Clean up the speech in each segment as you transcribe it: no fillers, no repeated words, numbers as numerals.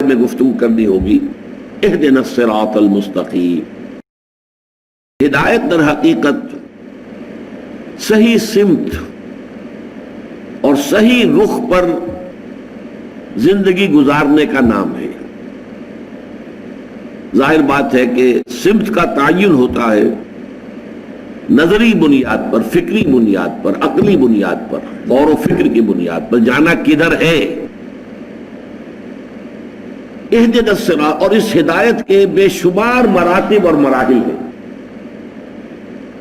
میں گفتگو کرنی ہوگی۔ اہدنا الصراط المستقیم، ہدایت در حقیقت صحیح سمت اور صحیح رخ پر زندگی گزارنے کا نام ہے۔ ظاہر بات ہے کہ سمت کا تعین ہوتا ہے نظری بنیاد پر، فکری بنیاد پر، عقلی بنیاد پر، غور و فکر کی بنیاد پر، جانا کدھر ہے۔ اہدنا الصراط، اور اس ہدایت کے بے شمار مراتب اور مراحل ہیں۔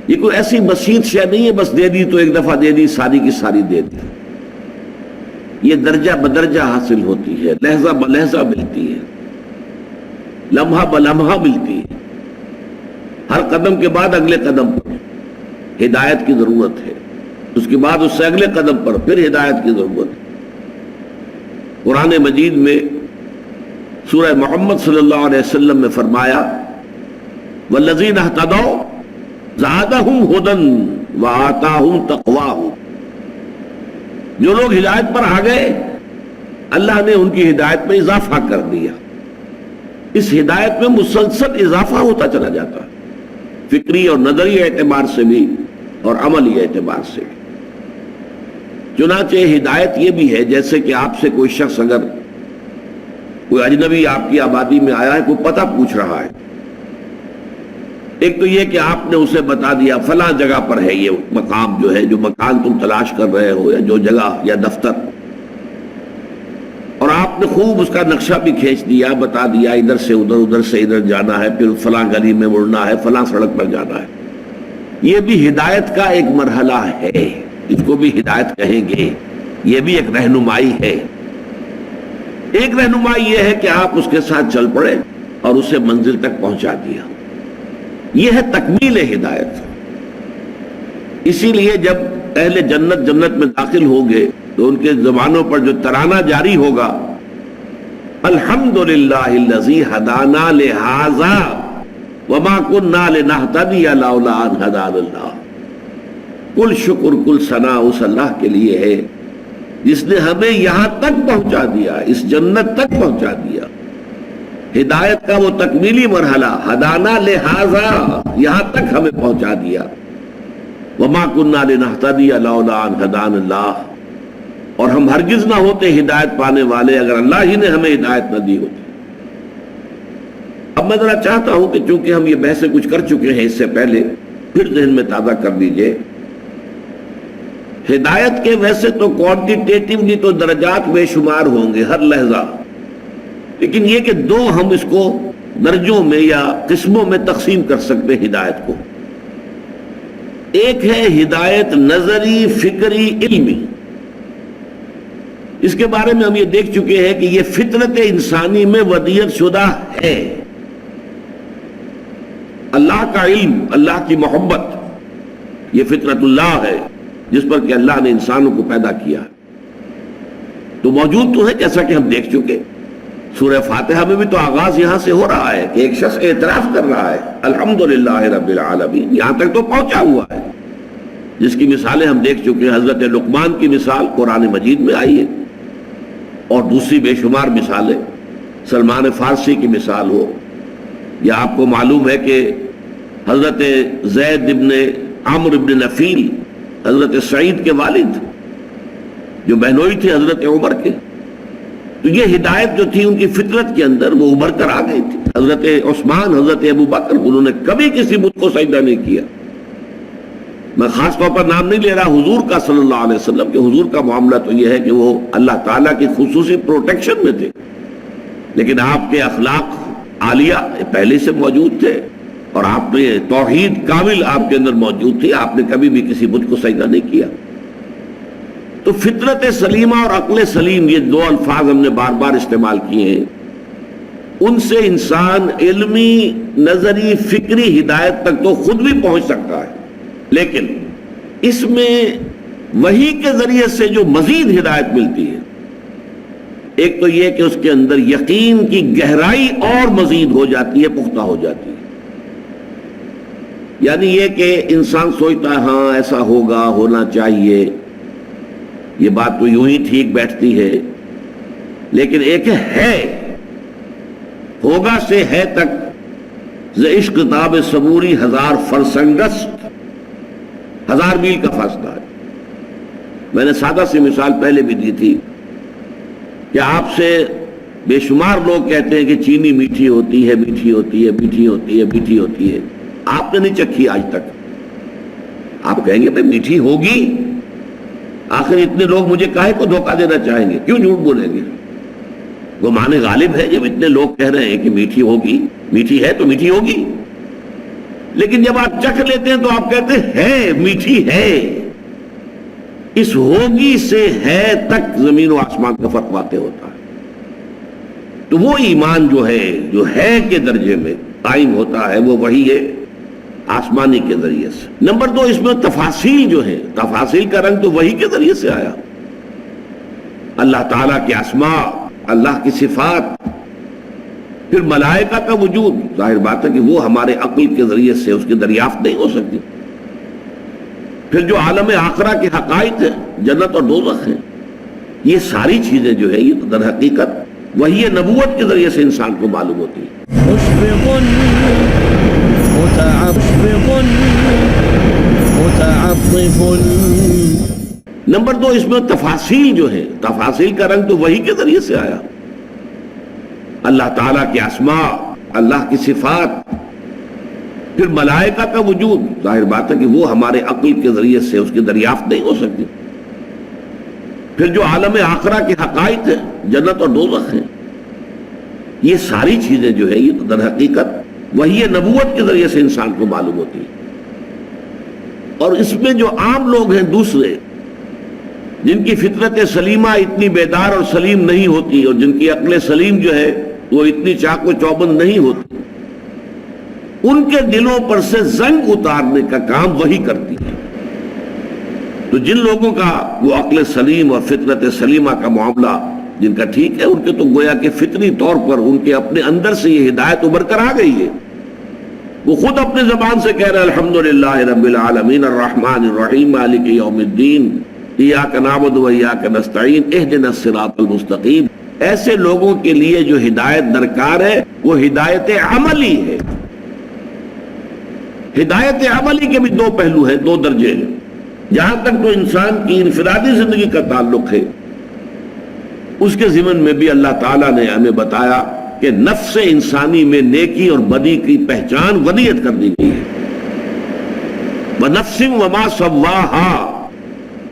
یہ کوئی ایسی بسیط شے نہیں ہے بس دے دی تو ایک دفعہ دے دی، ساری کی ساری دے دی۔ یہ درجہ بدرجہ حاصل ہوتی ہے، لہجہ بلہجہ ملتی ہے، لمحہ بلمحہ ملتی ہے۔ ہر قدم کے بعد اگلے قدم پر ہدایت کی ضرورت ہے، اس کے بعد اس سے اگلے قدم پر پھر ہدایت کی ضرورت ہے۔ قرآن مجید میں سورہ محمد صلی اللہ علیہ وسلم میں فرمایا والذین اہتدوا زادہم ھدی وآتاہم تقواہم، جو لوگ ہدایت پر آ گئے اللہ نے ان کی ہدایت میں اضافہ کر دیا۔ اس ہدایت میں مسلسل اضافہ ہوتا چلا جاتا ہے، فکری اور نظری اعتبار سے بھی اور عملی اعتبار سے بھی۔ چنانچہ ہدایت یہ بھی ہے جیسے کہ آپ سے کوئی شخص اگر کوئی اجنبی آپ کی آبادی میں آیا ہے، کوئی پتہ پوچھ رہا ہے، ایک تو یہ کہ آپ نے اسے بتا دیا فلاں جگہ پر ہے یہ مقام، جو ہے جو مکان تم تلاش کر رہے ہو یا جو جگہ یا دفتر، اور آپ نے خوب اس کا نقشہ بھی کھینچ دیا، بتا دیا ادھر سے ادھر، ادھر سے ادھر جانا ہے، پھر فلاں گلی میں مڑنا ہے، فلاں سڑک پر جانا ہے۔ یہ بھی ہدایت کا ایک مرحلہ ہے، اس کو بھی ہدایت کہیں گے، یہ بھی ایک رہنمائی ہے۔ ایک رہنمائی یہ ہے کہ آپ اس کے ساتھ چل پڑے اور اسے منزل تک پہنچا دیا، یہ ہے تکمیل ہدایت۔ اسی لیے جب اہل جنت جنت میں داخل ہوں گے تو ان کے زبانوں پر جو ترانہ جاری ہوگا الحمدللہ الذی ہدانا لہذا وما کننا لنہتدی لولا ان ہدانا اللہ، کل شکر کل ثنا اس اللہ کے لیے ہے جس نے ہمیں یہاں تک پہنچا دیا، اس جنت تک پہنچا دیا۔ ہدایت کا وہ تکمیلی مرحلہ ہدانا لہذا، یہاں تک ہمیں پہنچا دیا، وما کننا لنہتدی لولا ان ہدانا اللہ، اور ہم ہرگز نہ ہوتے ہدایت پانے والے اگر اللہ ہی نے ہمیں ہدایت نہ دی ہوتی۔ اب میں ذرا چاہتا ہوں کہ چونکہ ہم یہ بحثیں کچھ کر چکے ہیں اس سے پہلے، پھر ذہن میں تازہ کر لیجئے۔ ہدایت کے ویسے تو کوانٹیٹیٹیولی تو درجات بے شمار ہوں گے ہر لحظہ، لیکن یہ کہ دو ہم اس کو درجوں میں یا قسموں میں تقسیم کر سکتے ہیں ہدایت کو۔ ایک ہے ہدایت نظری، فکری، علمی۔ اس کے بارے میں ہم یہ دیکھ چکے ہیں کہ یہ فطرت انسانی میں ودیعت شدہ ہے۔ اللہ کا علم، اللہ کی محبت، یہ فطرت اللہ ہے جس پر کہ اللہ نے انسانوں کو پیدا کیا، تو موجود تو ہے جیسا کہ ہم دیکھ چکے۔ سورہ فاتحہ میں بھی تو آغاز یہاں سے ہو رہا ہے کہ ایک شخص اعتراف کر رہا ہے الحمدللہ رب العالمین، یہاں تک تو پہنچا ہوا ہے، جس کی مثالیں ہم دیکھ چکے ہیں۔ حضرت لقمان کی مثال قرآن مجید میں آئی ہے، اور دوسری بے شمار مثالیں، سلمان فارسی کی مثال ہو، یا آپ کو معلوم ہے کہ حضرت زید ابن عمرو ابن نفیل، حضرت سعید کے والد، جو بہنوئی تھے حضرت عمر کے، تو یہ ہدایت جو تھی ان کی فطرت کے اندر وہ ابھر کر آ گئی تھی۔ حضرت عثمان، حضرت ابو بکر، انہوں نے کبھی کسی بت کو سجدہ نہیں کیا۔ میں خاص طور پر نام نہیں لے رہا حضور کا صلی اللہ علیہ وسلم، کہ حضور کا معاملہ تو یہ ہے کہ وہ اللہ تعالیٰ کی خصوصی پروٹیکشن میں تھے، لیکن آپ کے اخلاق عالیہ پہلے سے موجود تھے، اور آپ نے توحید کامل آپ کے اندر موجود تھی، آپ نے کبھی بھی کسی بت کو سجدہ نہیں کیا۔ تو فطرت سلیمہ اور عقل سلیم، یہ دو الفاظ ہم نے بار بار استعمال کیے ہیں، ان سے انسان علمی، نظری، فکری ہدایت تک تو خود بھی پہنچ سکتا ہے، لیکن اس میں وحی کے ذریعے سے جو مزید ہدایت ملتی ہے، ایک تو یہ کہ اس کے اندر یقین کی گہرائی اور مزید ہو جاتی ہے، پختہ ہو جاتی ہے۔ یعنی یہ کہ انسان سوچتا ہے ہاں ایسا ہوگا، ہونا چاہیے، یہ بات تو یوں ہی ٹھیک بیٹھتی ہے، لیکن ایک ہے ہوگا سے ہے تک ز عشق تاب صبوری 1000 فرسنگست، 1000 میل کا فاصلہ ہے۔ میں نے سادہ سی مثال پہلے بھی دی تھی کہ آپ سے بے شمار لوگ کہتے ہیں کہ چینی میٹھی ہوتی ہے، میٹھی ہوتی ہے، میٹھی ہوتی ہے، میٹھی ہوتی ہے، آپ نے نہیں چکھی آج تک۔ آپ کہیں گے بھائی میٹھی ہوگی، آخر اتنے لوگ مجھے کاہے کو دھوکہ دینا چاہیں گے، کیوں جھوٹ بولیں گے؟ گمان غالب ہے جب اتنے لوگ کہہ رہے ہیں کہ میٹھی ہوگی، میٹھی ہے تو میٹھی ہوگی، لیکن جب آپ چکھ لیتے ہیں تو آپ کہتے ہیں ہے میٹھی ہے۔ اس ہوگی سے ہے تک زمین و آسمان کا فرق واقع ہوتا ہے۔ تو وہ ایمان جو ہے کے درجے میں قائم ہوتا ہے، وہ وہی ہے آسمانی کے ذریعے سے۔ نمبر 2، اس میں تفاصیل جو ہے، تفاصیل کا رنگ تو وہی کے ذریعے سے آیا۔ اللہ تعالیٰ کے اسماء، اللہ کی صفات، پھر ملائکہ کا وجود، ظاہر بات ہے کہ وہ ہمارے عقل کے ذریعے سے اس کی دریافت نہیں ہو سکتی۔ پھر جو عالم آخرہ کے حقائق ہیں، جنت اور دوزخ ہیں، یہ ساری چیزیں جو ہے یہ در حقیقت وہی نبوت کے ذریعے سے انسان کو معلوم ہوتی ہے۔ نمبر 2، اس میں تفاصیل جو ہے، تفاصیل کا رنگ تو وہی کے ذریعے سے آیا۔ اللہ تعالیٰ کے اسماء، اللہ کی صفات، پھر ملائکہ کا وجود، ظاہر بات ہے کہ وہ ہمارے عقل کے ذریعے سے اس کی دریافت نہیں ہو سکتی۔ پھر جو عالم آخرہ کے حقائق ہیں، جنت اور دوزخ ہیں، یہ ساری چیزیں جو ہے یہ در حقیقت وہی نبوت کے ذریعے سے انسان کو معلوم ہوتی ہے۔ اور اس میں جو عام لوگ ہیں دوسرے، جن کی فطرت سلیمہ اتنی بیدار اور سلیم نہیں ہوتی، اور جن کی عقل سلیم جو ہے وہ اتنی چاق و چوبند نہیں ہوتی، ان کے دلوں پر سے زنگ اتارنے کا کام وہی کرتی ہے۔ تو جن لوگوں کا وہ عقل سلیم اور فطرت سلیمہ کا معاملہ جن کا ٹھیک ہے، ان کے تو گویا کہ فطری طور پر ان کے اپنے اندر سے یہ ہدایت ابھر کر آ گئی ہے۔ وہ خود اپنے زبان سے کہہ رہے ہیں الحمدللہ رب العالمین الرحمن الرحیم مالک یوم الدین ایاک نعبد و ایاک نستعین اہدنا الصراط المستقیم۔ ایسے لوگوں کے لیے جو ہدایت درکار ہے وہ ہدایت عملی ہے۔ ہدایت عملی کے بھی 2 پہلو ہیں، 2 درجے ہیں۔ جہاں تک تو انسان کی انفرادی زندگی کا تعلق ہے، اس کے ضمن میں بھی اللہ تعالیٰ نے ہمیں بتایا کہ نفس انسانی میں نیکی اور بدی کی پہچان ودیت کر دی گئی ہے۔ وَنَفْسٍ وَمَا سَوَّاهَا،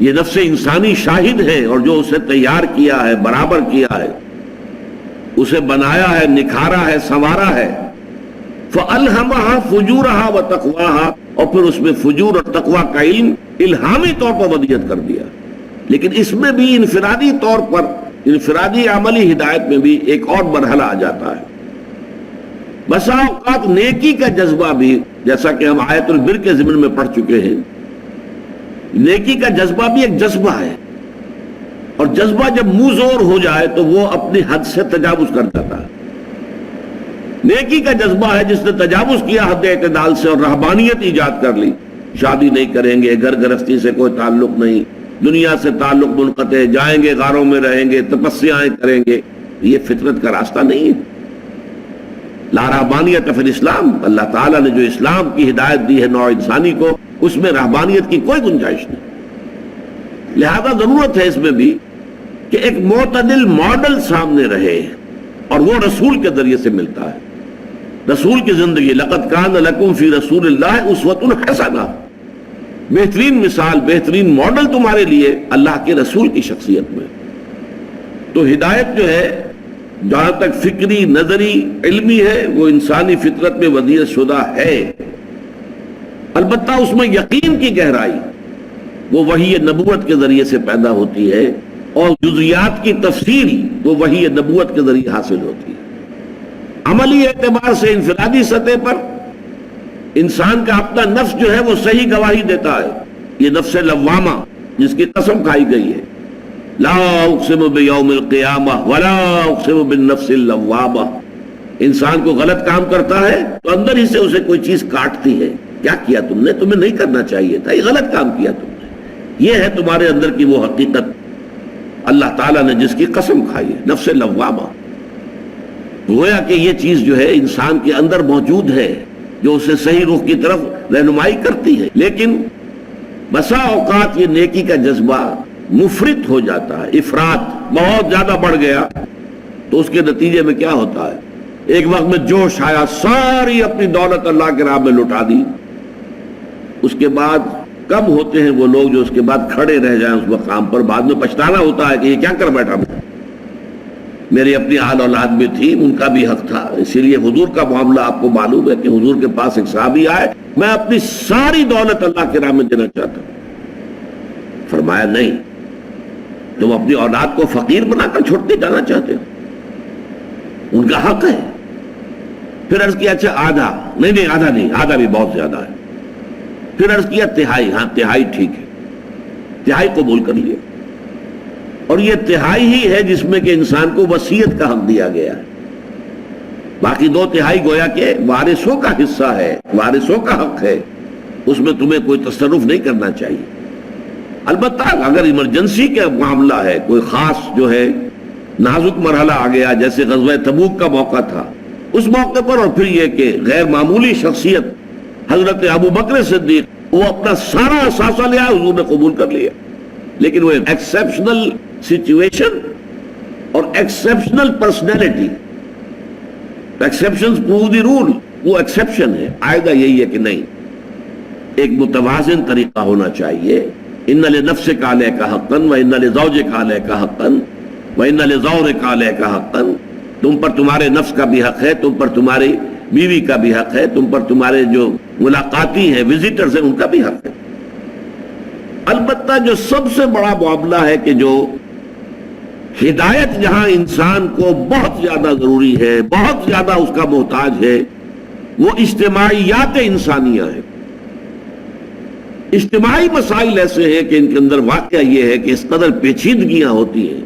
یہ نفس انسانی شاہد ہے، اور جو اسے تیار کیا ہے، برابر کیا ہے، اسے بنایا ہے، نکھارا ہے، سنوارا ہے۔ فَأَلْهَمَهَا فُجُورَهَا وَتَقْوَاهَا، اور پھر اس میں فجور اور تقوی کا علم الہامی طور پر ودیت کر دیا۔ لیکن اس میں بھی انفرادی طور پر، انفرادی عملی ہدایت میں بھی ایک اور مرحلہ آ جاتا ہے۔ بسا اوقات نیکی کا جذبہ بھی، جیسا کہ ہم آیت البر کے ضمن میں پڑھ چکے ہیں، نیکی کا جذبہ بھی ایک جذبہ ہے، اور جذبہ جب منہ زور ہو جائے تو وہ اپنی حد سے تجاوز کر جاتا ہے۔ نیکی کا جذبہ ہے جس نے تجاوز کیا حد اعتدال سے اور رہبانیت ایجاد کر لی، شادی نہیں کریں گے، گھر گرہستی سے کوئی تعلق نہیں، دنیا سے تعلق منقطع، جائیں گے غاروں میں رہیں گے، تپسیائیں کریں گے۔ یہ فطرت کا راستہ نہیں ہے۔ لا رہبانیت فی الاسلام، اللہ تعالیٰ نے جو اسلام کی ہدایت دی ہے نوع انسانی کو، اس میں رہبانیت کی کوئی گنجائش نہیں۔ لہذا ضرورت ہے اس میں بھی کہ ایک معتدل ماڈل سامنے رہے، اور وہ رسول کے ذریعے سے ملتا ہے۔ رسول کی زندگی، لقد کان لکم فی رسول اللہ اسوۃ حسنہ، بہترین مثال، بہترین ماڈل تمہارے لیے اللہ کے رسول کی شخصیت میں۔ تو ہدایت جو ہے جہاں تک فکری، نظری، علمی ہے، وہ انسانی فطرت میں ودیعت شدہ ہے۔ البتہ اس میں یقین کی گہرائی وہ وحی نبوت کے ذریعے سے پیدا ہوتی ہے، اور جزیات کی تفصیل وہ وحی نبوت کے ذریعے حاصل ہوتی ہے۔ عملی اعتبار سے انفرادی سطح پر انسان کا اپنا نفس جو ہے وہ صحیح گواہی دیتا ہے۔ یہ نفس لوامہ جس کی قسم کھائی گئی ہے، لا اقسم بیوم القیامہ ولا اقسم بالنفس اللوامہ۔ انسان کو غلط کام کرتا ہے تو اندر ہی سے اسے کوئی چیز کاٹتی ہے، کیا کیا تم نے، تمہیں نہیں کرنا چاہیے تھا، یہ غلط کام کیا تم نے۔ یہ ہے تمہارے اندر کی وہ حقیقت اللہ تعالیٰ نے جس کی قسم کھائی ہے، نفس لوامہ۔ گویا کہ یہ چیز جو ہے انسان کے اندر موجود ہے جو اسے صحیح رخ کی طرف رہنمائی کرتی ہے، لیکن بسا اوقات یہ نیکی کا جذبہ مفرط ہو جاتا ہے، افراط بہت زیادہ بڑھ گیا، تو اس کے نتیجے میں کیا ہوتا ہے، ایک وقت میں جوش آیا، ساری اپنی دولت اللہ کے راہ میں لٹا دی، اس کے بعد کم ہوتے ہیں وہ لوگ جو اس کے بعد کھڑے رہ جائیں اس مقام پر، بعد میں پچھتانا ہوتا ہے کہ یہ کیا کر بیٹھا میں، میری اپنی آل اولاد بھی تھی، ان کا بھی حق تھا، اسی لیے حضور کا معاملہ آپ کو معلوم ہے کہ حضور کے پاس ایک صحابی آئے، میں اپنی ساری دولت اللہ کے راہ میں دینا چاہتا ہوں، فرمایا نہیں، تم اپنی اولاد کو فقیر بنا کر چھوڑتے جانا چاہتے ہو، ان کا حق ہے۔ پھر عرض کیا اچھا آدھا، نہیں آدھا نہیں، آدھا بھی بہت زیادہ ہے، پھر عرض کیا تہائی، ہاں تہائی ٹھیک ہے، تہائی قبول کر لیے، اور یہ تہائی ہی ہے جس میں کہ انسان کو وصیت کا حق دیا گیا ہے، باقی 2/3 گویا کہ وارثوں کا حصہ ہے، وارثوں کا حق ہے، اس میں تمہیں کوئی تصرف نہیں کرنا چاہیے۔ البتہ اگر ایمرجنسی کا معاملہ ہے، کوئی خاص جو ہے نازک مرحلہ آ گیا، جیسے غزوہ تبوک کا موقع تھا، اس موقع پر، اور پھر یہ کہ غیر معمولی شخصیت حضرت ابو بکر صدیق، وہ اپنا سارا اثاثہ لیا، حضور نے قبول کر لیا، لیکن وہ ایکسیپشنل سچویشن اور exceptional personality, exceptions prove the role, وہ ایکسیپشن ہے، آئندہ یہی ہے کہ نہیں، ایک متوازن طریقہ ہونا چاہیے، ان لنفسک علیک حقا وان لزوجک علیک حقا وان لزورک علیک حقا، تم پر تمہارے نفس کا بھی حق ہے، تم پر تمہاری بیوی کا بھی حق ہے، تم پر تمہارے جو ملاقاتی ہیں، وزٹرز ہیں، ان کا بھی حق ہے۔ البتہ جو سب سے بڑا معاملہ ہے کہ جو ہدایت جہاں انسان کو بہت زیادہ ضروری ہے، بہت زیادہ اس کا محتاج ہے، وہ اجتماعیات انسانیہ ہیں۔ اجتماعی مسائل ایسے ہیں کہ ان کے اندر واقعہ یہ ہے کہ اس قدر پیچیدگیاں ہوتی ہیں،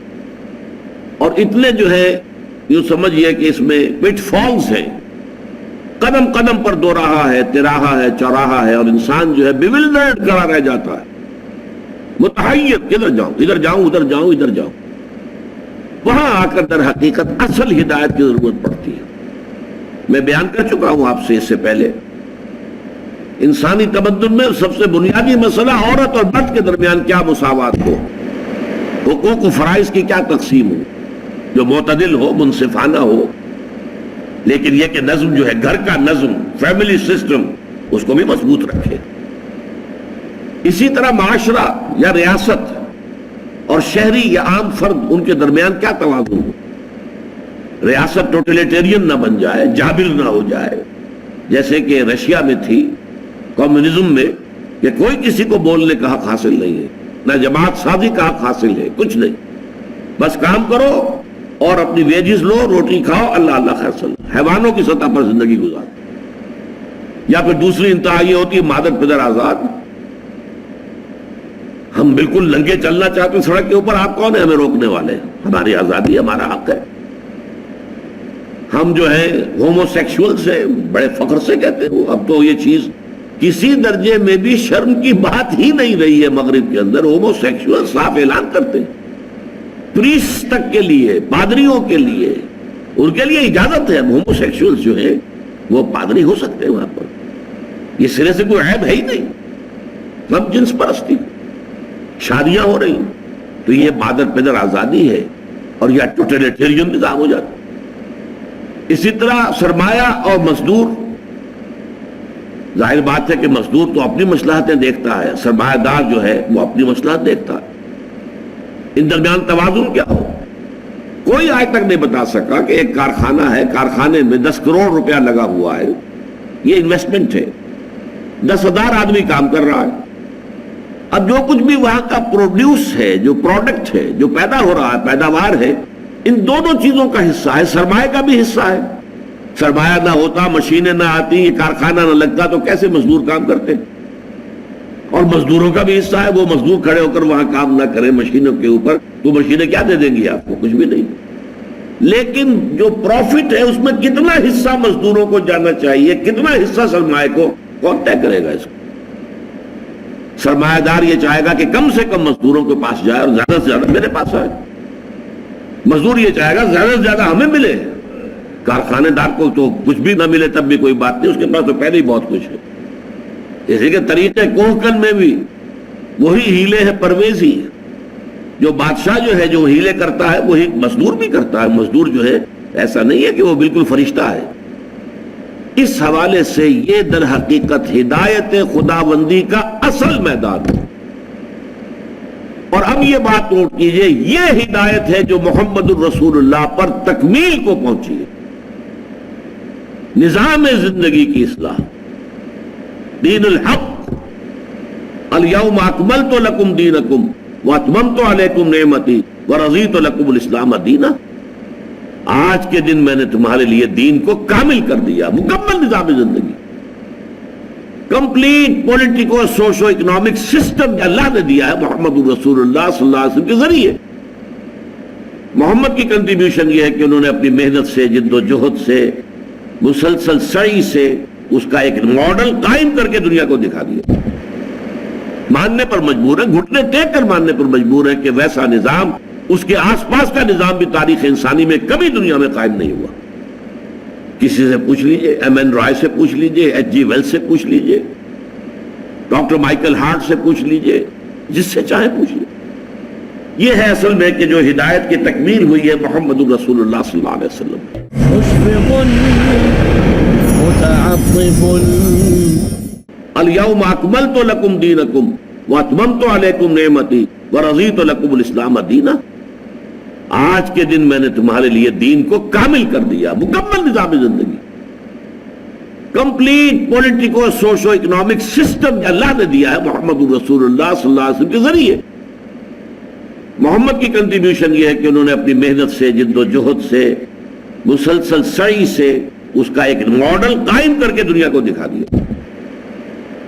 اور اتنے جو ہے یوں سمجھئے کہ اس میں پٹ فالز ہیں، قدم قدم پر دو راہا ہے، تراہا ہے، چوراہا ہے، اور انسان جو ہے بیولڈرڈ کھڑا رہ جاتا ہے، متحیر، کدھر جاؤں، ادھر جاؤں، ادھر جاؤں، ادھر جاؤں۔ وہاں آ کر در حقیقت اصل ہدایت کی ضرورت پڑتی ہے۔ میں بیان کر چکا ہوں آپ سے اس سے پہلے، انسانی تمدن میں سب سے بنیادی مسئلہ عورت اور مرد کے درمیان کیا مساوات ہو، حقوق و فرائض کی کیا تقسیم ہو، جو معتدل ہو، منصفانہ ہو، لیکن یہ کہ نظم جو ہے، گھر کا نظم، فیملی سسٹم، اس کو بھی مضبوط رکھے۔ اسی طرح معاشرہ یا ریاست اور شہری یا عام فرد، ان کے درمیان کیا توازن ہو، ریاست ٹوٹلیٹیرین نہ بن جائے، جابر نہ ہو جائے، جیسے کہ رشیا میں تھی کمیونزم میں، کہ کوئی کسی کو بولنے کا حق حاصل نہیں ہے، نہ جماعت سازی کا حق حاصل ہے، کچھ نہیں، بس کام کرو اور اپنی ویجز لو، روٹی کھاؤ، اللہ اللہ خیر صلی، حیوانوں کی سطح پر زندگی گزار۔ یا پھر دوسری انتہا یہ ہوتی ہے مادر پدر آزاد، ہم بالکل ننگے چلنا چاہتے ہیں سڑک کے اوپر، آپ کون ہیں ہمیں روکنے والے، ہماری آزادی، ہمارا حق ہے۔ ہم جو ہیں ہومو سیکشول سے بڑے فخر سے کہتے ہیں، اب تو یہ چیز کسی درجے میں بھی شرم کی بات ہی نہیں رہی ہے، مغرب کے اندر ہومو سیکشول صاف اعلان کرتے ہیں، پریسٹ تک کے لیے، پادریوں کے لیے، ان کے لیے اجازت ہے، ہومو سیکشول جو ہیں وہ پادری ہو سکتے ہیں وہاں پر، یہ سرے سے کوئی عیب ہے ہی نہیں، سب جنس پرستی، شادیاں ہو رہی، تو یہ مادر پدر آزادی ہے، اور یہ ٹوٹلیٹیرین نظام ہو جاتا۔ اسی طرح سرمایہ اور مزدور، ظاہر بات ہے کہ مزدور تو اپنی مصلحتیں دیکھتا ہے، سرمایہ دار جو ہے وہ اپنی مصلحت دیکھتا ہے، ان درمیان توازن کیا ہو؟ کوئی آج تک نہیں بتا سکا کہ ایک کارخانہ ہے، کارخانے میں 10 کروڑ روپیہ لگا ہوا ہے، یہ انویسٹمنٹ ہے، 10,000 آدمی کام کر رہا ہے، اب جو کچھ بھی وہاں کا پروڈیوس ہے، جو پروڈکٹ ہے، جو پیدا ہو رہا ہے، پیداوار ہے، ان دونوں چیزوں کا حصہ ہے، سرمایہ کا بھی حصہ ہے۔ سرمایہ نہ ہوتا، مشینیں نہ آتی، یہ کارخانہ نہ لگتا، تو کیسے مزدور کام کرتے؟ اور مزدوروں کا بھی حصہ ہے، وہ مزدور کھڑے ہو کر وہاں کام نہ کریں مشینوں کے اوپر، تو مشینیں کیا دے دیں گی آپ کو؟ کچھ بھی نہیں۔ لیکن جو پروفٹ ہے اس میں کتنا حصہ مزدوروں کو جانا چاہیے، کتنا حصہ سرمایہ کو، کون طے کرے گا اس کو؟ سرمایہ دار یہ چاہے گا کہ کم سے کم مزدوروں کے پاس جائے اور زیادہ سے زیادہ میرے پاس آئے، مزدور یہ چاہے گا زیادہ سے زیادہ ہمیں ملے، کارخانے دار کو تو کچھ بھی نہ ملے تب بھی کوئی بات نہیں، اس کے پاس تو پہلے ہی بہت کچھ ہے۔ اسی کے طریقے کوہکن میں بھی وہی ہیلے ہیں پرویزی، جو بادشاہ جو ہے جو ہیلے کرتا ہے وہی مزدور بھی کرتا ہے۔ مزدور جو ہے ایسا نہیں ہے کہ وہ بالکل فرشتہ ہے۔ اس حوالے سے یہ در حقیقت ہدایت خداوندی کا اصل میدان ہے۔ اور اب یہ بات نوٹ کیجئے، یہ ہدایت ہے جو محمد الرسول اللہ پر تکمیل کو پہنچی ہے۔ نظام زندگی کی اصلاح، دین الحق، الیوم اکملت لکم دینکم واتممت علیکم نعمتی ورضیت لکم الاسلام دینا۔ آج کے دن میں نے تمہارے لیے دین کو کامل کر دیا، مکمل نظام زندگی، complete politico socio economic system Allah نے دیا ہے محمد الرسول اللہ صلی اللہ علیہ وسلم کے ذریعے۔ محمد کی کنٹریبیوشن یہ ہے کہ انہوں نے اپنی محنت سے، جد و جہد سے، مسلسل سعی سے اس کا ایک ماڈل قائم کر کے دنیا کو دکھا دیا۔ ماننے پر مجبور ہے، گھٹنے ٹیک کر ماننے پر مجبور ہے کہ ویسا نظام، اس کے آس پاس کا نظام بھی تاریخ انسانی میں کبھی دنیا میں قائم نہیں ہوا۔ کسی سے پوچھ لیجئے، ایم این رائے سے پوچھ لیجئے، ایچ جی ویلس سے پوچھ لیجئے، ڈاکٹر مائیکل ہارٹ سے پوچھ لیجئے، جس سے چاہے پوچھ لیجئے۔ یہ ہے اصل میں کہ جو ہدایت کی تکمیل ہوئی ہے محمد الرسول اللہ صلی اللہ علیہ وسلم۔ الیوم اکملت لکم دینکم واتممت علیکم نعمتی ورضیت لکم الاسلام دینا۔ آج کے دن میں نے تمہارے لیے دین کو کامل کر دیا، مکمل نظام زندگی، complete politico socio economic system Allah نے دیا ہے محمد الرسول اللہ صلی اللہ علیہ وسلم کے ذریعے۔ محمد کی کنٹریبیوشن یہ ہے کہ انہوں نے اپنی محنت سے، جد و جہد سے، مسلسل سعی سے اس کا ایک ماڈل قائم کر کے دنیا کو دکھا دیا۔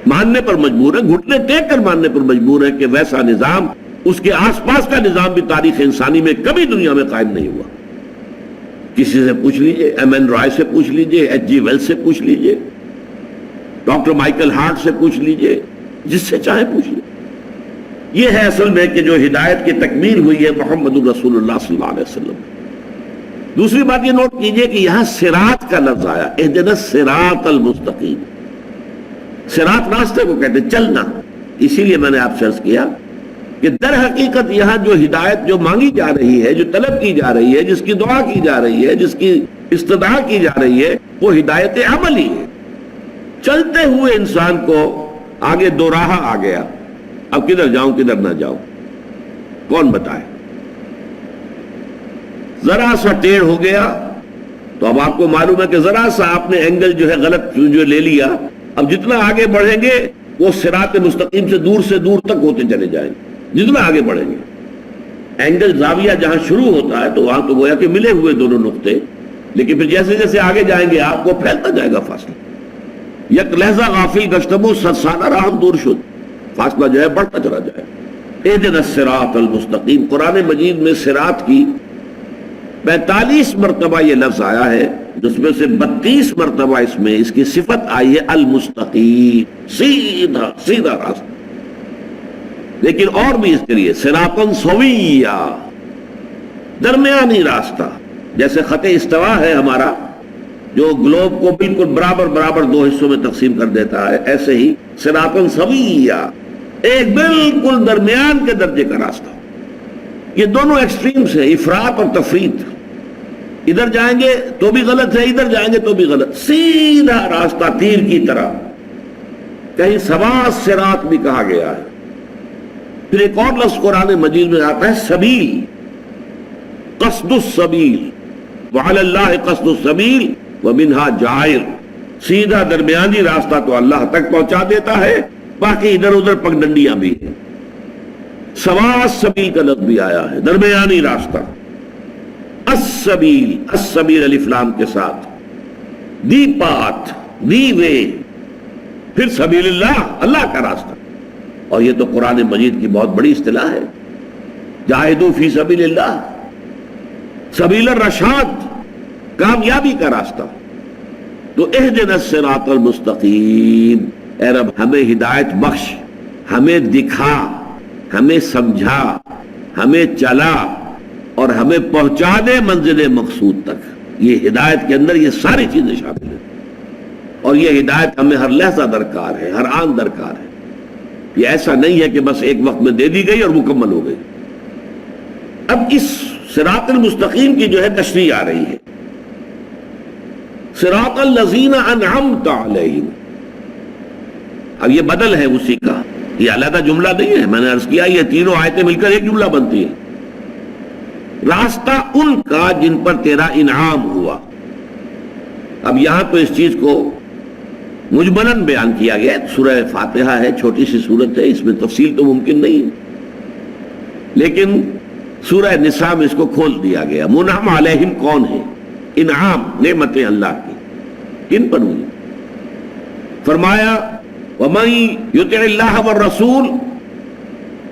ماننے پر مجبور ہے، گھٹنے ٹیک کر ماننے پر مجبور ہے کہ ویسا نظام، اس کے آس پاس کا نظام بھی تاریخ انسانی میں کبھی دنیا میں قائم نہیں ہوا۔ کسی سے پوچھ لیجئے، ایم این رائے سے پوچھ لیجئے، ایچ جی ویلس سے پوچھ لیجئے، ڈاکٹر مائیکل ہارٹ سے پوچھ لیجئے، جس سے چاہے پوچھ لیجئے۔ یہ ہے اصل میں کہ جو ہدایت کی تکمیل ہوئی ہے محمد الرسول اللہ صلی اللہ علیہ وسلم۔ دوسری بات یہ نوٹ کیجئے کہ یہاں صراط کا لفظ آیا، اہدنا الصراط المستقیم۔ صراط راستے کو کہتے ہیں، چلنا۔ اسی لیے میں نے آپ سے عرض کیا کہ در حقیقت یہاں جو ہدایت جو مانگی جا رہی ہے، جو طلب کی جا رہی ہے، جس کی دعا کی جا رہی ہے، جس کی استدعا کی جا رہی ہے، وہ ہدایت عملی ہے۔ چلتے ہوئے انسان کو آگے دو راہ آ گیا، اب کدھر جاؤں کدھر نہ جاؤں، کون بتائے؟ ذرا سا ٹیڑھ ہو گیا تو اب آپ کو معلوم ہے کہ ذرا سا آپ نے اینگل جو ہے غلط جو لے لیا، اب جتنا آگے بڑھیں گے وہ صراط مستقیم سے دور تک ہوتے چلے جائیں گے۔ جتنا آگے بڑھیں گے، اینگل زاویہ جہاں شروع ہوتا ہے تو وہاں تو گویا کہ ملے ہوئے دونوں نقطے، لیکن پھر جیسے جیسے آگے جائیں گے آپ کو پھیلتا جائے گا فاصلہ۔ یک لہذا غافل گشتبو سرسانہ راہم دور شد، فاصلہ جو ہے بڑھتا چلا جائے۔ اہدنا الصراط المستقیم، قرآن مجید میں صراط کی 45 مرتبہ یہ لفظ آیا ہے، جس میں سے 32 مرتبہ اس میں اس کی صفت آئی ہے المستقیم، سیدھا سیدھا راستہ۔ لیکن اور بھی اس کے لیے صراطاً سویّا، درمیانی راستہ، جیسے خط استوا ہے ہمارا جو گلوب کو بالکل برابر دو حصوں میں تقسیم کر دیتا ہے، ایسے ہی صراطاً سویّا، ایک بالکل درمیان کے درجے کا راستہ۔ یہ دونوں ایکسٹریمز ہیں، افراط اور تفریط۔ ادھر جائیں گے تو بھی غلط ہے، ادھر جائیں گے تو بھی غلط، سیدھا راستہ تیر کی طرح۔ کہیں سوا صراط بھی کہا گیا ہے۔ پھر ایک اور لفظ قرآن مجید میں آتا ہے سبیل، قصد السبیل، وعلی اللہ قصد السبیل ومنہا جائر۔ سیدھا درمیانی راستہ تو اللہ تک پہنچا دیتا ہے، باقی ادھر ادھر پگڈنڈیاں بھی ہیں۔ سوا السبیل کا لفظ بھی آیا ہے، درمیانی راستہ۔ السبیل، السبیل الف لام کے ساتھ، دی پاتھ، دی وے۔ پھر سبیل اللہ، اللہ کا راستہ۔ اور یہ تو قرآن مجید کی بہت بڑی اصطلاح ہے، جاہدوا فی سبیل اللہ، سبیل الرشاد، کامیابی کا راستہ۔ تو اہدنا الصراط المستقیم، اے رب ہمیں ہدایت بخش، ہمیں دکھا، ہمیں سمجھا، ہمیں چلا اور ہمیں پہنچا دے منزل مقصود تک۔ یہ ہدایت کے اندر یہ ساری چیزیں شامل ہیں، اور یہ ہدایت ہمیں ہر لحظہ درکار ہے، ہر آن درکار ہے۔ یہ ایسا نہیں ہے کہ بس ایک وقت میں دے دی گئی اور مکمل ہو گئی۔ اب اس صراط المستقیم کی جو ہے تشریح آ رہی ہے، صراط الذین انعمت علیہم۔ اب یہ بدل ہے اسی کا، یہ علیحدہ جملہ نہیں ہے، میں نے عرض کیا یہ تینوں آیتیں مل کر ایک جملہ بنتی ہے۔ راستہ ان کا جن پر تیرا انعام ہوا۔ اب یہاں تو اس چیز کو مجملاً بیان کیا گیا، سورہ فاتحہ ہے، چھوٹی سی سورت ہے، اس میں تفصیل تو ممکن نہیں ہے، لیکن سورہ نساء میں اس کو کھول دیا گیا۔ منعم علیہم کون ہے؟ انعام، نعمتیں اللہ کی کن پر ہوئی؟ فرمایا وَمَن يُطِعِ اللَّهَ وَالرَّسُولَ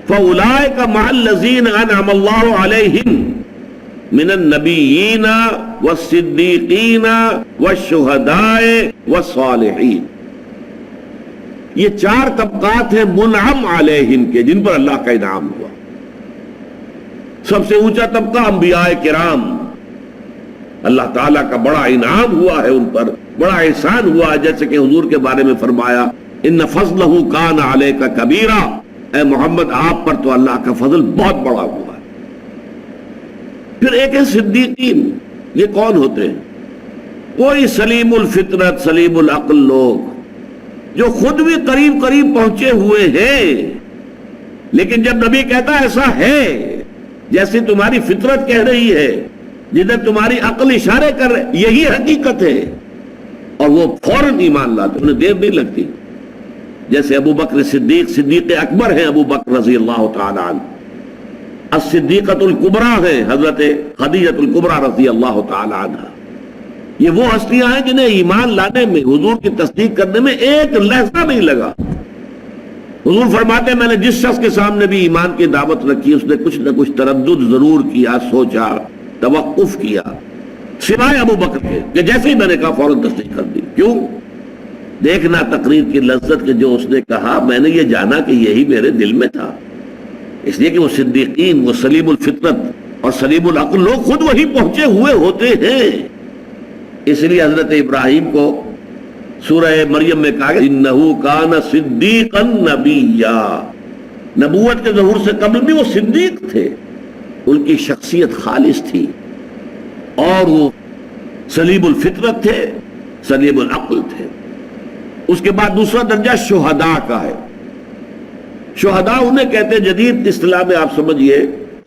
فَأُولَٰئِكَ مَعَ الَّذِينَ أَنْعَمَ اللَّهُ عَلَيْهِمْ مِنَ النَّبِيِّينَ وَالصِّدِّيقِينَ وَالشُّهَدَاءِ وَالصَّالِحِينَ۔ یہ چار طبقات ہیں منعم علیہم کے، جن پر اللہ کا انعام ہوا۔ سب سے اونچا طبقہ انبیاء کرام، اللہ تعالیٰ کا بڑا انعام ہوا ہے ان پر، بڑا احسان ہوا ہے، جیسے کہ حضور کے بارے میں فرمایا ان فضلہ کان علیک کبیرا، اے محمد آپ پر تو اللہ کا فضل بہت بڑا ہوا ہے۔ پھر ایک ہے صدیقین، یہ کون ہوتے ہیں؟ کوئی سلیم الفطرت سلیم العقل لوگ جو خود بھی قریب قریب پہنچے ہوئے ہیں، لیکن جب نبی کہتا ایسا ہے جیسے تمہاری فطرت کہہ رہی ہے، جدھر تمہاری عقل اشارے کر رہے، یہی حقیقت ہے، اور وہ فوراً ایمان لاتے، انہیں دیر نہیں لگتی۔ جیسے ابو بکر صدیق، صدیق اکبر ہیں ابو بکر رضی اللہ تعالی عنہ، الصدیقۃ الکبریٰ ہیں حضرت خدیجہ الکبریٰ رضی اللہ تعالی عنہ۔ یہ وہ ہستیاں ہیں جنہیں ایمان لانے میں، حضور کی تصدیق کرنے میں ایک لحظہ نہیں لگا۔ حضور فرماتے ہیں میں نے جس شخص کے سامنے بھی ایمان کی دعوت رکھی، اس نے کچھ نہ کچھ تردد ضرور کیا، سوچا، توقف کیا، سوائے ابو بکر کے کہ جیسے ہی میں نے کہا فوراً تصدیق کر دی۔ کیوں؟ دیکھنا تقریر کی لذت کہ جو اس نے کہا میں نے یہ جانا کہ یہی میرے دل میں تھا، اس لیے کہ وہ صدیقین، وہ سلیم الفطرت اور سلیم العقل لوگ خود وہی پہنچے ہوئے ہوتے ہیں۔ اس لیے حضرت ابراہیم کو سورہ مریم میں کہا گیا انہو کان صدیقا نبیا، نبوت کے ظہور سے قبل بھی وہ صدیق تھے، ان کی شخصیت خالص تھی، اور وہ سلیم الفطرت تھے، سلیم العقل تھے۔ اس کے بعد دوسرا درجہ شہداء کا ہے۔ شہداء انہیں کہتے ہیں جدید اصطلاح میں، آپ سمجھئے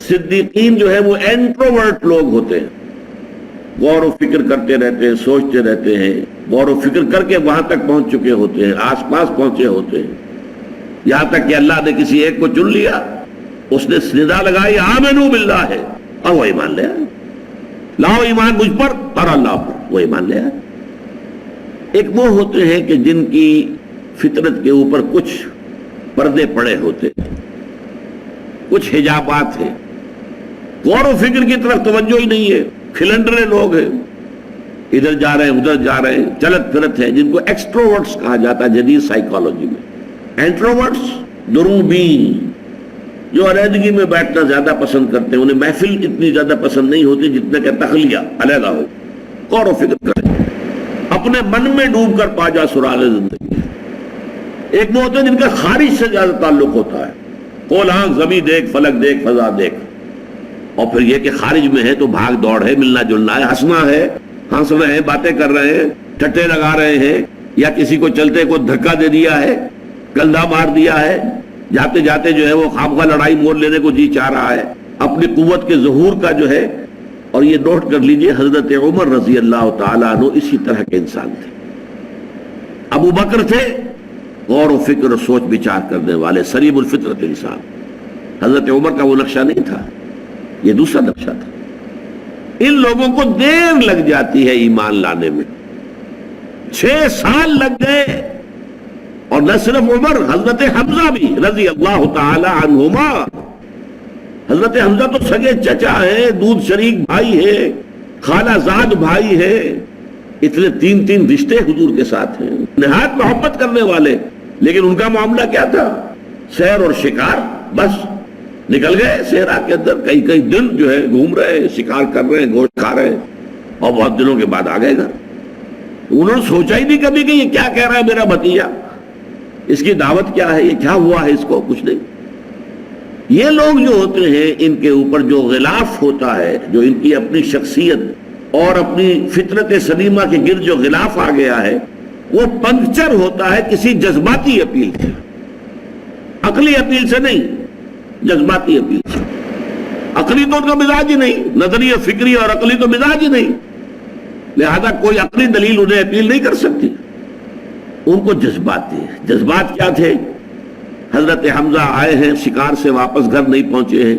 صدیقین جو ہے وہ انٹروورٹ لوگ ہوتے ہیں، غور و فکر کرتے رہتے ہیں، سوچتے رہتے ہیں، غور و فکر کر کے وہاں تک پہنچ چکے ہوتے ہیں، آس پاس پہنچے ہوتے ہیں، یہاں تک کہ اللہ نے کسی ایک کو چن لیا، اس نے ندا لگائی آمنو باللہ ہے، اور وہ ایمان لے آئے، لاؤ ایمان مجھ پر اور اللہ پر، وہ ایمان لے آئے۔ ایک وہ ہوتے ہیں کہ جن کی فطرت کے اوپر کچھ پردے پڑے ہوتے ہیں، کچھ حجابات ہیں، غور و فکر کی طرف توجہ ہی نہیں ہے، کھلنڈرے لوگ ہیں، ادھر جا رہے ہیں ادھر جا رہے ہیں، چلت پھرت ہے، جن کو ایکسٹروورٹس کہا جاتا ہے جدید سائیکالوجی میں۔ انٹروورٹس دروبین، جو علیحدگی میں بیٹھنا زیادہ پسند کرتے ہیں، انہیں محفل اتنی زیادہ پسند نہیں ہوتی جتنا کہ تخلیہ علیحدہ ہو، غور و فکر کریں، اپنے من میں ڈوب کر پا جا سراغ زندگی۔ ایک وہ ہوتے ہیں جن کا خارج سے زیادہ تعلق ہوتا ہے، قول آنکھ زمین دیکھ، فلک دیکھ، فضا دیکھ، اور پھر یہ کہ خارج میں ہے تو بھاگ دوڑ ہے، ملنا جلنا ہے، ہنسنا ہے، ہنس رہے ہیں، باتیں کر رہے ہیں، ٹھٹے لگا رہے ہیں، یا کسی کو چلتے کو دھکا دے دیا ہے، کندھا مار دیا ہے، جاتے جاتے جو ہے وہ خامخواہ لڑائی مول لینے کو جی چاہ رہا ہے، اپنی قوت کے ظہور کا جو ہے۔ اور یہ نوٹ کر لیجئے حضرت عمر رضی اللہ تعالیٰ عنہ اسی طرح کے انسان تھے۔ ابو بکر تھے غور و فکر اور سوچ بچار کرنے والے، سلیم الفطرت انسان۔ حضرت عمر کا وہ نقشہ نہیں تھا، یہ دوسرا نقشہ تھا۔ ان لوگوں کو دیر لگ جاتی ہے ایمان لانے میں، 6 سال لگ گئے، اور نہ صرف عمر، حضرت حمزہ بھی رضی اللہ تعالی عنہما۔ حضرت حمزہ تو سگے چچا ہے، دودھ شریک بھائی ہے، خالہ زاد بھائی ہے، اتنے 3 رشتے حضور کے ساتھ ہیں، نہایت محبت کرنے والے، لیکن ان کا معاملہ کیا تھا؟ سیر اور شکار، بس نکل گئے صحرا کے اندر، کئی دن جو ہے گھوم رہے ہیں، شکار کر رہے ہیں، گوشت کھا رہے ہیں، اور بہت دنوں کے بعد آ گئے گھر. انہوں نے سوچا ہی نہیں کبھی کہ یہ کیا کہہ رہا ہے میرا بھتیجا، اس کی دعوت کیا ہے، یہ کیا ہوا ہے اس کو، کچھ نہیں. یہ لوگ جو ہوتے ہیں ان کے اوپر جو غلاف ہوتا ہے، جو ان کی اپنی شخصیت اور اپنی فطرت سلیمہ کے گرد جو غلاف آ گیا ہے، وہ پنکچر ہوتا ہے کسی جذباتی اپیل سے، عقلی اپیل سے نہیں، جذباتی اپیل سے. عقلی تو ان کا مزاج ہی نہیں، نظریہ فکری اور عقلی تو مزاج ہی نہیں، لہذا کوئی عقلی دلیل انہیں اپیل نہیں کر سکتی. ان کو جذبات تھے. جذبات کیا تھے؟ حضرت حمزہ آئے ہیں شکار سے واپس گھر نہیں پہنچے ہیں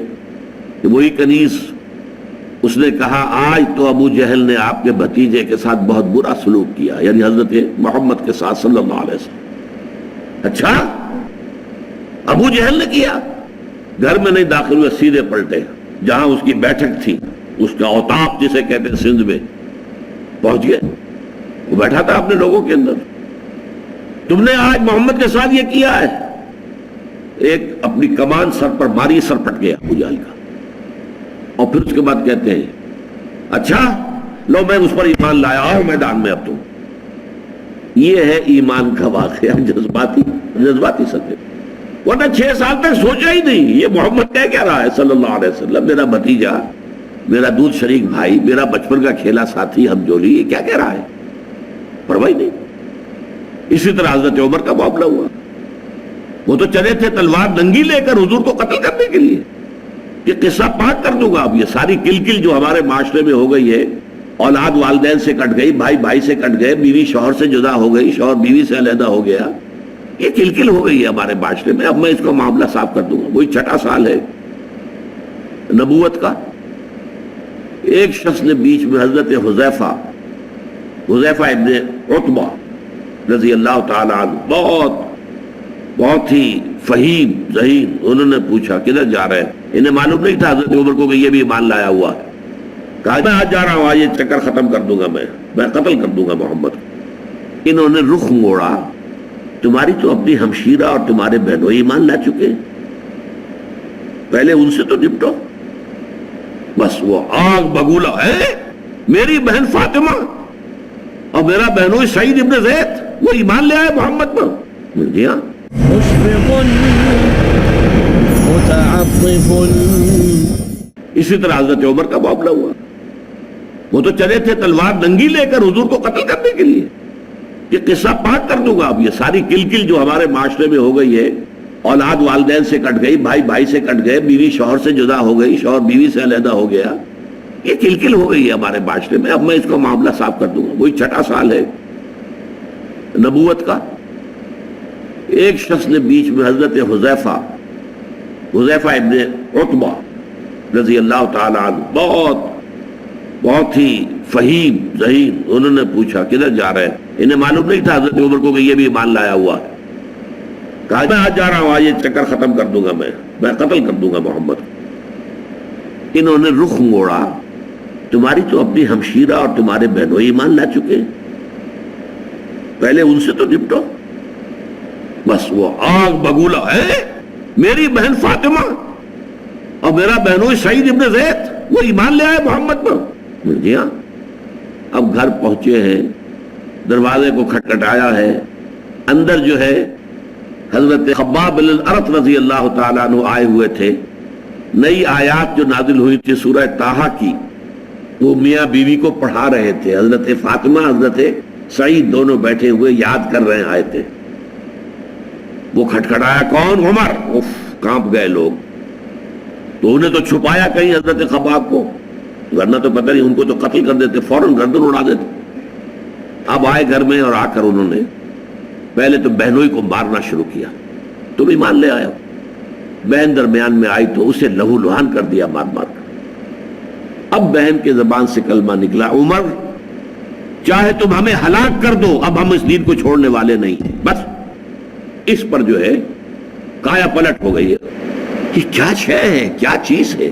کہ وہی کنیز اس نے کہا آج تو ابو جہل نے آپ کے بھتیجے کے ساتھ بہت برا سلوک کیا، یعنی حضرت محمد کے ساتھ صلی اللہ علیہ وسلم. اچھا ابو جہل نے کیا؟ گھر میں نہیں داخل ہوئے، سیدھے پلٹے جہاں اس کی بیٹھک تھی، اس کا اوتاق جسے کہتے ہیں سندھ میں، پہنچ گئے. وہ بیٹھا تھا اپنے لوگوں کے اندر. تم نے آج محمد کے ساتھ یہ کیا ہے. ایک اپنی کمان سر پر ماری، سر پھٹ گیا ابو جہل کا. اور پھر اس کے بعد کہتے ہیں اچھا لو میں اس پر ایمان لایا، آؤ میدان میں اب تم. یہ ہے ایمان کا واقعہ، جذباتی سطح. ورنہ 6 سال تک سوچا ہی نہیں یہ محمد کیا رہا ہے صلی اللہ علیہ وسلم، میرا بھتیجا، میرا دودھ شریک بھائی، میرا بچپن کا کھیلا ساتھی، ہم جولی، یہ کیا کہہ رہا ہے، پرواہ نہیں. اسی طرح حضرت عمر کا معاملہ ہوا. وہ تو چلے تھے تلوار ننگی لے کر حضور کو قتل کرنے کے لیے. یہ قصہ پاک کر دوں گا. اب یہ ساری کلکل جو ہمارے معاشرے میں ہو گئی ہے، اولاد والدین سے کٹ گئی، بھائی بھائی سے کٹ گئے، بیوی شوہر سے جدا ہو گئی، شوہر بیوی سے علیحدہ ہو گیا، یہ کلکل ہو گئی ہے ہمارے معاشرے میں. اب میں اس کو معاملہ صاف کر دوں گا. وہی 6واں سال ہے نبوت کا. ایک شخص نے بیچ میں حضرت حذیفہ ابن عتبہ رضی اللہ تعالی عنہ، بہت ہی فہیم ذہین، انہوں نے پوچھا کدھر جا رہے ہیں. انہیں معلوم نہیں تھا حضرت عمر کو کہ یہ بھی ایمان لایا ہوا ہے. کہا میں آج جا رہا ہوں، آج یہ چکر ختم کر دوں گا، میں قتل کر دوں گا محمد. انہوں نے رخ موڑا. تمہاری تو اپنی ہمشیرہ اور تمہارے بہنوں ایمان لا چکے، پہلے ان سے تو نپٹو. بس وہ آگ بگولا ہے میری بہن فاطمہ اور میرا بہنوئی سعید ابن زید، وہ ایمان لے آئے محمد پر. جی ہاں. اسی طرح حضرت عمر کا معاملہ ہوا. وہ تو چلے تھے تلوار ننگی لے کر حضور کو قتل کرنے کے لیے. یہ قصہ پاک کر دوں گا. اب یہ ساری کلکل جو ہمارے معاشرے میں ہو گئی ہے، اولاد والدین سے کٹ گئی، بھائی بھائی سے کٹ گئے، بیوی شوہر سے جدا ہو گئی، شوہر بیوی سے علیحدہ ہو گیا، یہ کلکل ہو گئی ہے ہمارے معاشرے میں. اب میں اس کو معاملہ صاف کر دوں گا. وہی 6واں سال ہے نبوت کا. ایک شخص نے بیچ میں حضرت حذیفہ ابن عتبہ رضی اللہ تعالی عنہ، بہت ہی فہیم ذہین، انہوں نے پوچھا کدھر جا رہے ہیں. انہیں معلوم نہیں تھا حضرت عمر کو کہ یہ بھی ایمان لایا ہوا ہے. کہا میں آج جا رہا ہوں، آج یہ چکر ختم کر دوں گا، میں قتل کر دوں گا محمد. انہوں نے رخ موڑا. تمہاری تو اپنی ہمشیرہ اور تمہارے بہنوں ایمان لا چکے، پہلے ان سے تو نپٹو. بس وہ آگ بگولا ہے میری بہن فاطمہ اور میرا بہنوئی سعید ابن زید، وہ ایمان لے آئے محمد پر. جی ہاں. اب گھر پہنچے ہیں، دروازے کو کھٹکھٹایا ہے. اندر جو ہے حضرت خباب بن الارت رضی اللہ تعالیٰ عنہ آئے ہوئے تھے. نئی آیات جو نازل ہوئی تھی سورہ طٰہٰ کی، وہ میاں بیوی کو پڑھا رہے تھے. حضرت فاطمہ، حضرت سعید دونوں بیٹھے ہوئے یاد کر رہے آئے تھے. وہ کھٹکھٹایا، کون؟ عمر. اف، کانپ گئے لوگ. تو انہیں تو چھپایا کہیں حضرت خباب کو، ورنہ تو پتہ نہیں ان کو تو قتل کر دیتے، فوراً گردن اڑا دیتے. اب آئے گھر میں اور آ کر انہوں نے پہلے تو بہنوئی کو مارنا شروع کیا. تم ایمان لے آئے ہو. بہن درمیان میں آئی تو اسے لہو لہان کر دیا مار مار کر. اب بہن کے زبان سے کلمہ نکلا، عمر چاہے تم ہمیں ہلاک کر دو، اب ہم اس دین کو چھوڑنے والے نہیں. بس اس پر جو ہے کایا پلٹ ہو گئی ہے. یہ کیا شے ہے، کیا چیز ہے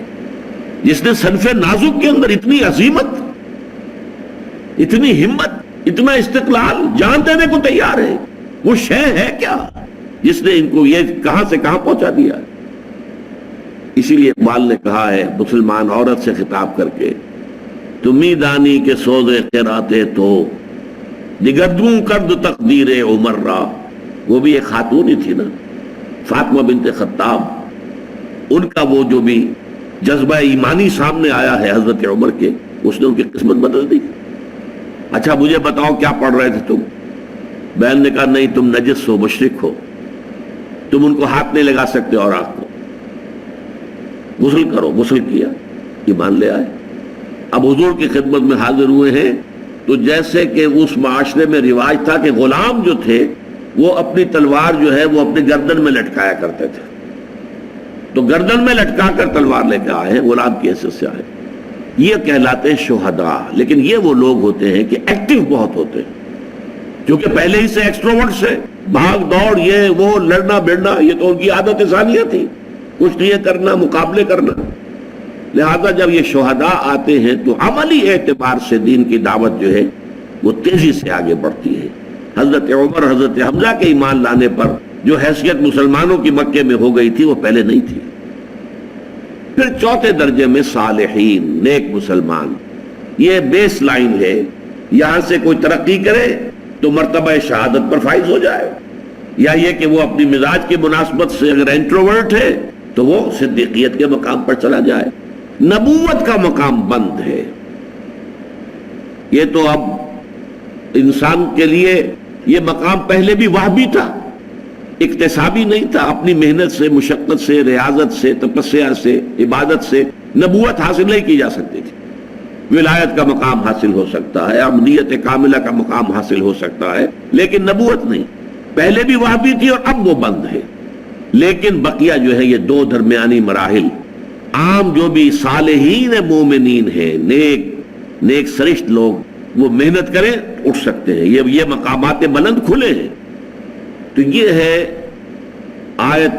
جس نے صنف نازک کے اندر اتنی عظیمت، اتنی ہمت، اتنا استقلال، جان دینے کو تیار ہے. وہ شے ہے کیا جس نے ان کو یہ کہاں سے کہاں پہنچا دیا. اسی لیے اقبال نے کہا ہے مسلمان عورت سے خطاب کر کے تمی دانی کے سوزے قراتے تو دگردوں کرد تقدیر عمر را. وہ بھی ایک خاتون ہی تھی نا، فاطمہ بنت خطاب. ان کا وہ جو بھی جذبہ ایمانی سامنے آیا ہے حضرت عمر کے، اس نے ان کی قسمت بدل دی. اچھا مجھے بتاؤ کیا پڑھ رہے تھے تم؟ بہن نے کہا نہیں، تم نجس ہو، مشرک ہو، تم ان کو ہاتھ نہیں لگا سکتے اور آنکھ کو. غسل کرو. غسل کیا، ایمان لے آئے. اب حضور کی خدمت میں حاضر ہوئے ہیں تو جیسے کہ اس معاشرے میں رواج تھا کہ غلام جو تھے وہ اپنی تلوار جو ہے وہ اپنی گردن میں لٹکایا کرتے تھے، تو گردن میں لٹکا کر تلوار لے کے آئے، غلام کی حیثیت سے آئے. یہ کہلاتے ہیں شہداء. لیکن یہ وہ لوگ ہوتے ہیں کہ ایکٹیو بہت ہوتے ہیں، کیونکہ پہلے ہی سے ایکسٹروورٹس ہیں، بھاگ دوڑ، یہ وہ، لڑنا بڑنا، یہ تو ان کی عادت ثانیہ تھی، کچھ نہیں کرنا، مقابلے کرنا. لہذا جب یہ شہداء آتے ہیں تو عملی اعتبار سے دین کی دعوت جو ہے وہ تیزی سے آگے بڑھتی ہے. حضرت عمر، حضرت حمزہ کے ایمان لانے پر جو حیثیت مسلمانوں کی مکے میں ہو گئی تھی وہ پہلے نہیں تھی. پھر چوتھے درجے میں صالحین، نیک مسلمان. یہ بیس لائن ہے، یہاں سے کوئی ترقی کرے تو مرتبہ شہادت پر فائز ہو جائے، یا یہ کہ وہ اپنی مزاج کی مناسبت سے اگر انٹروورٹ ہے تو وہ صدیقیت کے مقام پر چلا جائے. نبوت کا مقام بند ہے. یہ تو اب انسان کے لیے یہ مقام پہلے بھی وہابی تھا، اکتسابی نہیں تھا. اپنی محنت سے، مشقت سے، ریاضت سے، تپسیا سے، عبادت سے نبوت حاصل نہیں کی جا سکتی تھی. ولایت کا مقام حاصل ہو سکتا ہے، عبدیت کاملہ کا مقام حاصل ہو سکتا ہے، لیکن نبوت نہیں. پہلے بھی وہابی تھی اور اب وہ بند ہے. لیکن بقیہ جو ہے یہ دو درمیانی مراحل، عام جو بھی صالحین مومنین ہیں، نیک سرشت لوگ، وہ محنت کریں اٹھ سکتے ہیں. یہ مقامات بلند کھلے ہیں. تو یہ ہے آیت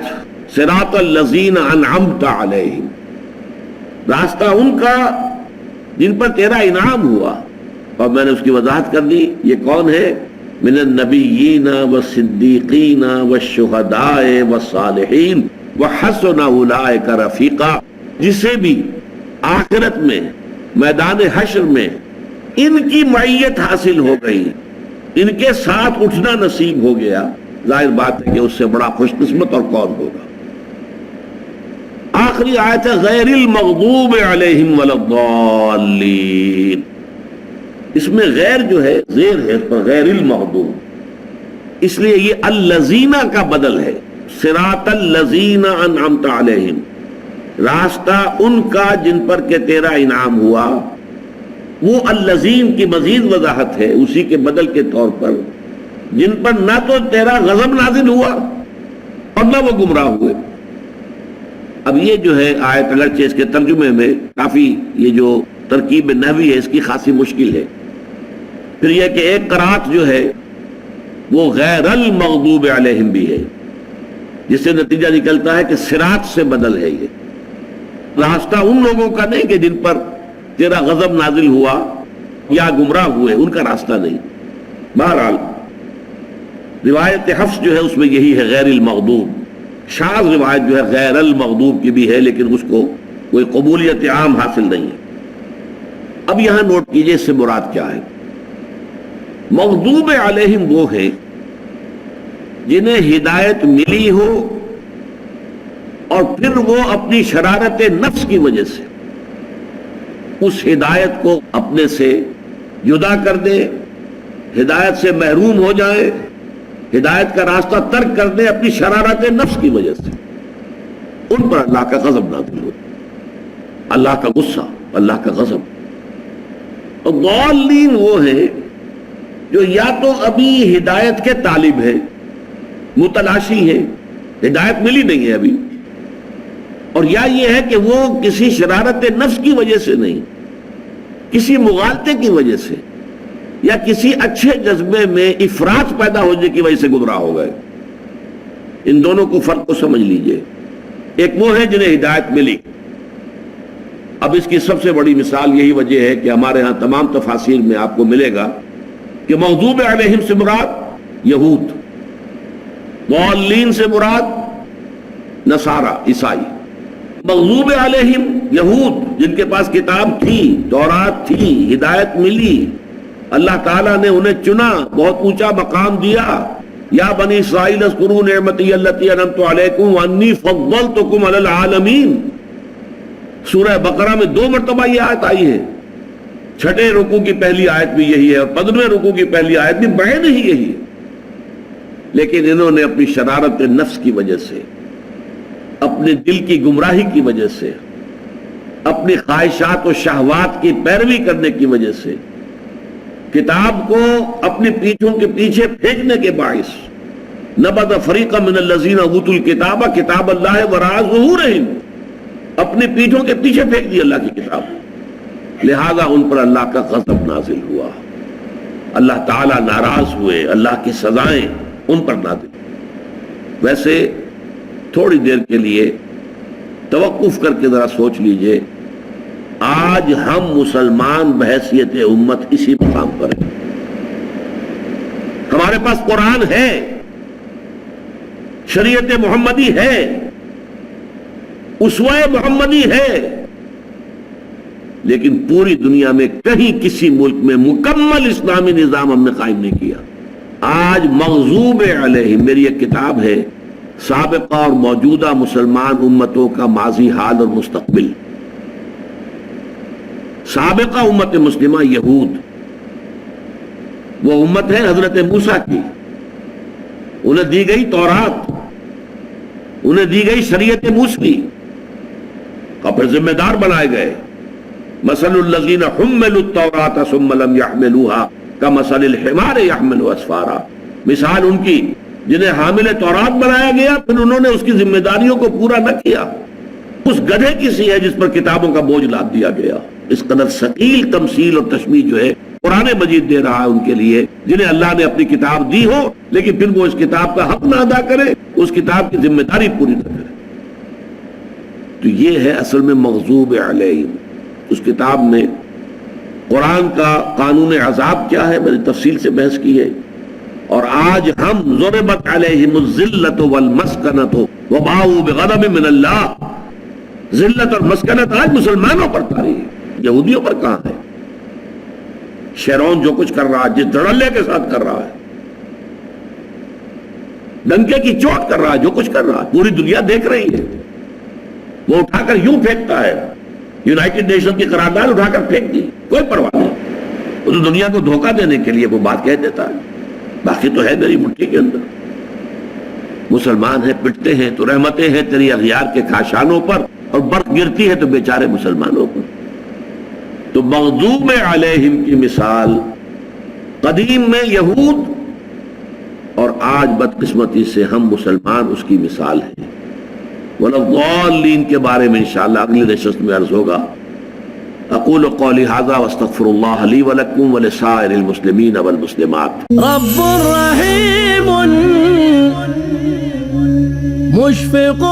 صراط الذین انعمت علیہم، راستہ ان کا جن پر تیرا انعام ہوا. اور میں نے اس کی وضاحت کر دی. یہ کون ہے؟ من النبیین والصدیقین والشہداء والصالحین وحسن اولئک رفیقا. جسے بھی آخرت میں میدان حشر میں ان کی معیت حاصل ہو گئی، ان کے ساتھ اٹھنا نصیب ہو گیا، ظاہر بات ہے کہ اس سے بڑا خوش قسمت اور کون ہوگا. آخری آیت ہے غیر المغضوب علیہم ولا الضالین. اس میں غیر جو ہے زیر ہے، اس پر غیر المغضوب، اس لیے یہ الذین کا بدل ہے. صراط الذین انعمت علیہم، راستہ ان کا جن پر کہ تیرا انعام ہوا. وہ الذین کی مزید وضاحت ہے اسی کے بدل کے طور پر، جن پر نہ تو تیرا غضب نازل ہوا اور نہ وہ گمراہ ہوئے. اب یہ جو ہے آیت اگرچہ اس کے ترجمے میں کافی یہ جو ترکیب نحوی ہے اس کی خاصی مشکل ہے. پھر یہ کہ ایک قرات جو ہے وہ غیر المغضوب علیہم بھی ہے، جس سے نتیجہ نکلتا ہے کہ صراط سے بدل ہے. یہ راستہ ان لوگوں کا نہیں کہ جن پر تیرا غضب نازل ہوا یا گمراہ ہوئے، ان کا راستہ نہیں. بہرحال روایت حفص جو ہے اس میں یہی ہے غیر المغضوب. شاذ روایت جو ہے غیر المغضوب کی بھی ہے، لیکن اس کو کوئی قبولیت عام حاصل نہیں ہے. اب یہاں نوٹ کیجئے اس سے مراد کیا ہے. مغضوب علیہم وہ ہیں جنہیں ہدایت ملی ہو اور پھر وہ اپنی شرارت نفس کی وجہ سے اس ہدایت کو اپنے سے جدا کر دے، ہدایت سے محروم ہو جائے، ہدایت کا راستہ ترک کر دے اپنی شرارت نفس کی وجہ سے. ان پر اللہ کا غضب نازل ہو، اللہ کا غصہ، اللہ کا غضب. اور ضالین وہ ہیں جو یا تو ابھی ہدایت کے طالب ہیں، متلاشی ہیں، ہدایت ملی نہیں ہے ابھی، اور یا یہ ہے کہ وہ کسی شرارت نفس کی وجہ سے نہیں، کسی مغالطے کی وجہ سے یا کسی اچھے جذبے میں افراط پیدا ہونے کی وجہ سے گمراہ ہو گئے. ان دونوں کو فرق کو سمجھ لیجئے. ایک وہ ہے جنہیں ہدایت ملی. اب اس کی سب سے بڑی مثال یہی وجہ ہے کہ ہمارے ہاں تمام تفاسیر میں آپ کو ملے گا کہ مغضوب علیہم سے مراد یہود، ضالین سے مراد نصارہ، عیسائی. مغضوب علیہم یہود جن کے پاس کتاب تھی، تورات تھی، ہدایت ملی، اللہ تعالیٰ نے انہیں چنا، بہت اونچا مقام دیا. یا بنی اسرائیل اذکروا نعمتی التی انعمت علیکم وانی فضلتکم علی العالمین. سورہ بقرہ میں 2 مرتبہ یہ آیت آئی ہے. چھٹے رکوع کی پہلی آیت بھی یہی ہے اور 15ویں رکوع کی پہلی آیت بھی بعین ہی یہی ہے. لیکن انہوں نے اپنی شرارت نفس کی وجہ سے، اپنے دل کی گمراہی کی وجہ سے، اپنی خواہشات و شہوات کی پیروی کرنے کی وجہ سے کتاب کو اپنی پیٹھوں کے پیچھے پھینکنے کے باعث نبذ فریق من الذین اوتوا الکتاب کتاب اللہ وراء ظہورہم، اپنی پیٹھوں کے پیچھے پھینک دی اللہ کی کتاب. لہذا ان پر اللہ کا غضب نازل ہوا، اللہ تعالیٰ ناراض ہوئے، اللہ کی سزائیں ان پر نازل. ویسے تھوڑی دیر کے لیے توقف کر کے ذرا سوچ لیجئے، آج ہم مسلمان بحیثیت امت اسی مقام پر ہیں. ہمارے پاس قرآن ہے، شریعت محمدی ہے، اسوہ محمدی ہے، لیکن پوری دنیا میں کہیں کسی ملک میں مکمل اسلامی نظام ہم نے قائم نہیں کیا. آج مغضوب علیہ، میری ایک کتاب ہے سابقہ اور موجودہ مسلمان امتوں کا ماضی، حال اور مستقبل. سابقہ امت مسلمہ یہود، وہ امت ہے حضرت موسیٰ کی، انہیں دی گئی تورات، انہیں دی گئی شریعت موسوی، اور پھر ذمہ دار بنائے گئے. مثل الذین حملوا التوراۃ ثم لم يحملوها کمثل الحمار يحمل اسفارا. مثال ان کی جنہیں حامل تورات بنایا گیا پھر انہوں نے اس کی ذمہ داریوں کو پورا نہ کیا، اس گدھے کی سی ہے جس پر کتابوں کا بوجھ لاد دیا گیا. اس قدر ثقیل تمثیل اور تشبیہ جو ہے قرآن مجید دے رہا ہے ان کے لیے جنہیں اللہ نے اپنی کتاب دی ہو لیکن پھر وہ اس کتاب کا حق نہ ادا کرے، اس کتاب کی ذمہ داری پوری نہ کرے. تو یہ ہے اصل میں مغضوب علیہم. اس کتاب میں قرآن کا قانون عذاب کیا ہے میں نے تفصیل سے بحث کی ہے. اور آج ہم ضربت علیہم الذلۃ والمسکنۃ وباؤوا بغضب من اللہ، ذلت اور مسکنت آج مسلمانوں پر طاری ہے، یہودیوں پر کہاں ہے؟ شیرون جو کچھ کر رہا ہے، جس دھڑلے کے ساتھ کر رہا ہے، ڈنکے کی چوٹ کر رہا ہے، جو کچھ کر رہا ہے پوری دنیا دیکھ رہی ہے. وہ اٹھا کر یوں پھینکتا ہے، یونائٹڈ نیشن کی قرارداد اٹھا کر پھینک دی، کوئی پرواہ نہیں. وہ تو دنیا کو دھوکہ دینے کے لیے وہ بات کہہ دیتا ہے، باقی تو ہے میری مٹھی کے اندر. مسلمان ہیں پٹتے ہیں تو رحمتیں ہیں تیری اغیار کے کاشانوں پر، اور برق گرتی ہے تو بیچارے مسلمانوں پر. تو مغضوب علیہم کی مثال قدیم میں یہود اور آج بدقسمتی سے ہم مسلمان اس کی مثال ہیں. وَلَضَّالِّينَ کے بارے میں انشاءاللہ اگلی نشست میں عرض ہوگا. اقول قولی ھذا واستغفر اللہ لی ولکم ولسائر المسلمین والمسلمات. رب رحیم مشفق